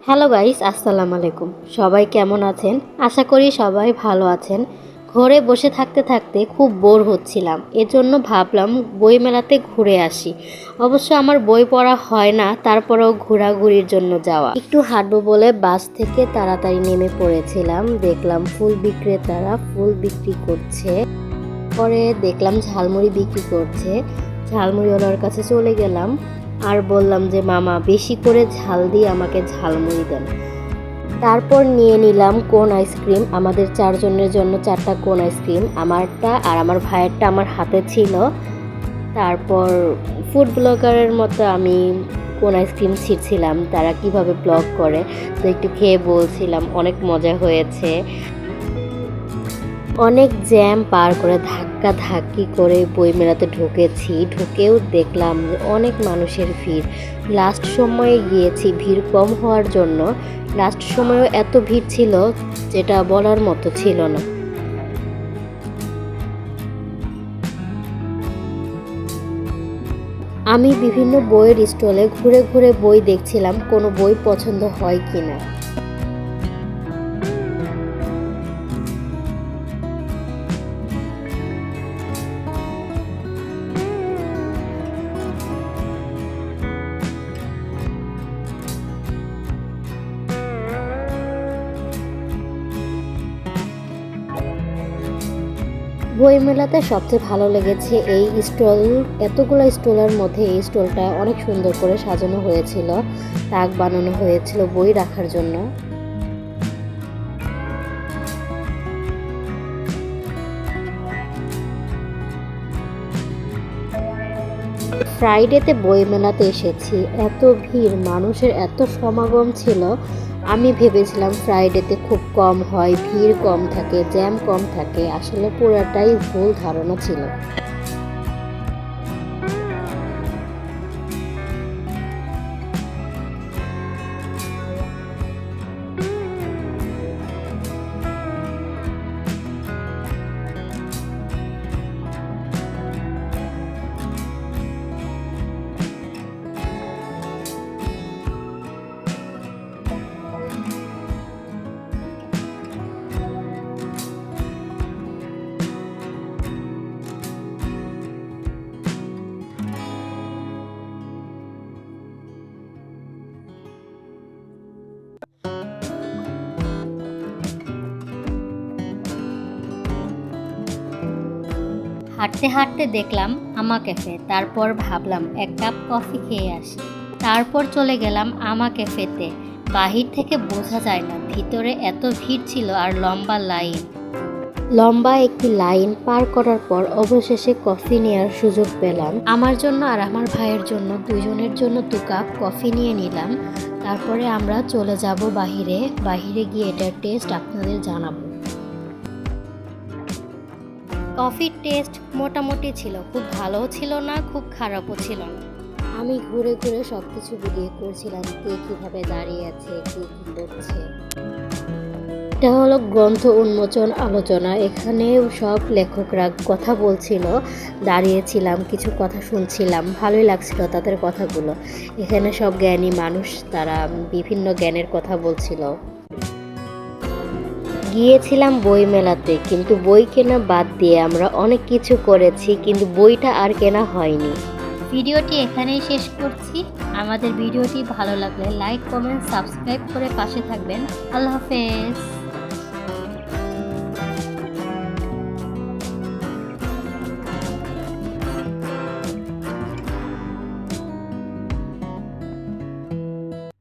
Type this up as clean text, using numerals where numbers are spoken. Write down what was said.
Hello guys, আসসালামু আলাইকুম। সবাই কেমন আছেন? আশা করি সবাই ভালো আছেন। ঘরে বসে থাকতে থাকতে খুব বোর হচ্ছিলাম, এজন্য ভাবলাম বই মেলাতে ঘুরে আসি। অবশ্য আমার বই পড়া হয় না, তারপরেও ঘোরাঘুরির জন্য যাওয়া। একটু হাঁটবো বলে বাস থেকে তাড়াতাড়ি নেমে পড়েছিলাম। দেখলাম ফুল বিক্রেতারা ফুল বিক্রি করছে। পরে দেখলাম ঝালমুড়ি বিক্রি করছে। ঝালমুড়িওয়ালার কাছে চলে গেলাম আর বললাম যে মামা বেশি করে ঝাল দিয়ে আমাকে ঝালমুড়ি দেন। তারপর নিয়ে নিলাম কোন আইসক্রিম। আমাদের চারজনের জন্য 4টা কোন আইসক্রিম, আমারটা আর আমার ভাইয়েরটা আমার হাতে ছিল। তারপর ফুড ব্লগারের মতো আমি কোন আইসক্রিম ছিঁড়ছিলাম, তারা কিভাবে ব্লগ করে তো একটু খেয়ে বলছিলাম অনেক মজা হয়েছে। অনেক জ্যাম পার করে ধাক্কা ধাক্কি করে বইমেলাতে ঢুকেছি। ঢুকেও দেখলাম যে অনেক মানুষের ভিড়। লাস্ট সময়ে গিয়েছি ভিড় কম হওয়ার জন্য, লাস্ট সময়েও এত ভিড় ছিল যেটা বলার মতো ছিল না। আমি বিভিন্ন বইয়ের স্টলে ঘুরে ঘুরে বই দেখছিলাম কোনো বই পছন্দ হয় কিনা। বইমেলাতে সবচেয়ে ভালো লেগেছে এই স্টল। এতগুলো স্টলের মধ্যে এই স্টলটা অনেক সুন্দর করে সাজানো হয়েছিল, তাক বানানো হয়েছিল বই রাখার জন্য। ফ্রাইডেতে বইমেলাতে এসেছি, এত ভিড়, মানুষের এত সমাগম ছিল। আমি ভেবেছিলাম ফ্রাইডেতে খুব কম হয়, ভিড় কম থাকে, জ্যাম কম থাকে। আসলে পুরাটাই ভুল ধারণা ছিল। হাঁটতে হাঁটতে দেখলাম আমা ক্যাফে, তারপর ভাবলাম এক কাপ কফি খেয়ে আসি। তারপর চলে গেলাম আমা ক্যাফেতে। বাহির থেকে বোঝা যায় না, ভিতরে এত ভিড় ছিল আর লম্বা লাইন। লম্বা একটি লাইন পার করার পর অবশেষে কফি নেওয়ার সুযোগ পেলাম। আমার জন্য আর আমার ভাইয়ের জন্য, দুজনের জন্য 2 কাপ কফি নিয়ে নিলাম। তারপরে আমরা চলে যাব বাহিরে। বাহিরে গিয়ে এটার টেস্ট আপনাদের জানাবো। কফির টেস্ট মোটামুটি ছিল, খুব ভালোও ছিল না, খুব খারাপও ছিল না। আমি ঘুরে ঘুরে সব কিছু ভিডিও করছিলাম, কে কীভাবে দাঁড়িয়ে আছে, কে কী করছে। এটা হলো গ্রন্থ উন্মোচন আলোচনা। এখানে সব লেখকরা কথা বলছিল, দাঁড়িয়েছিলাম, কিছু কথা শুনছিলাম, ভালোই লাগছিল তাদের কথাগুলো। এখানে সব জ্ঞানী মানুষ, তারা বিভিন্ন জ্ঞানের কথা বলছিল। গিয়েছিলাম বই মেলাতে, কিন্তু বই কেনা বাদ দিয়ে আমরা অনেক কিছু করেছি, কিন্তু বইটা আর কেনা হয়নি। ভিডিওটি এখানেই শেষ করছি। আমাদের ভিডিওটি ভালো লাগলে লাইক, কমেন্ট, সাবস্ক্রাইব করে পাশে থাকবেন। আল্লাহ হাফেজ।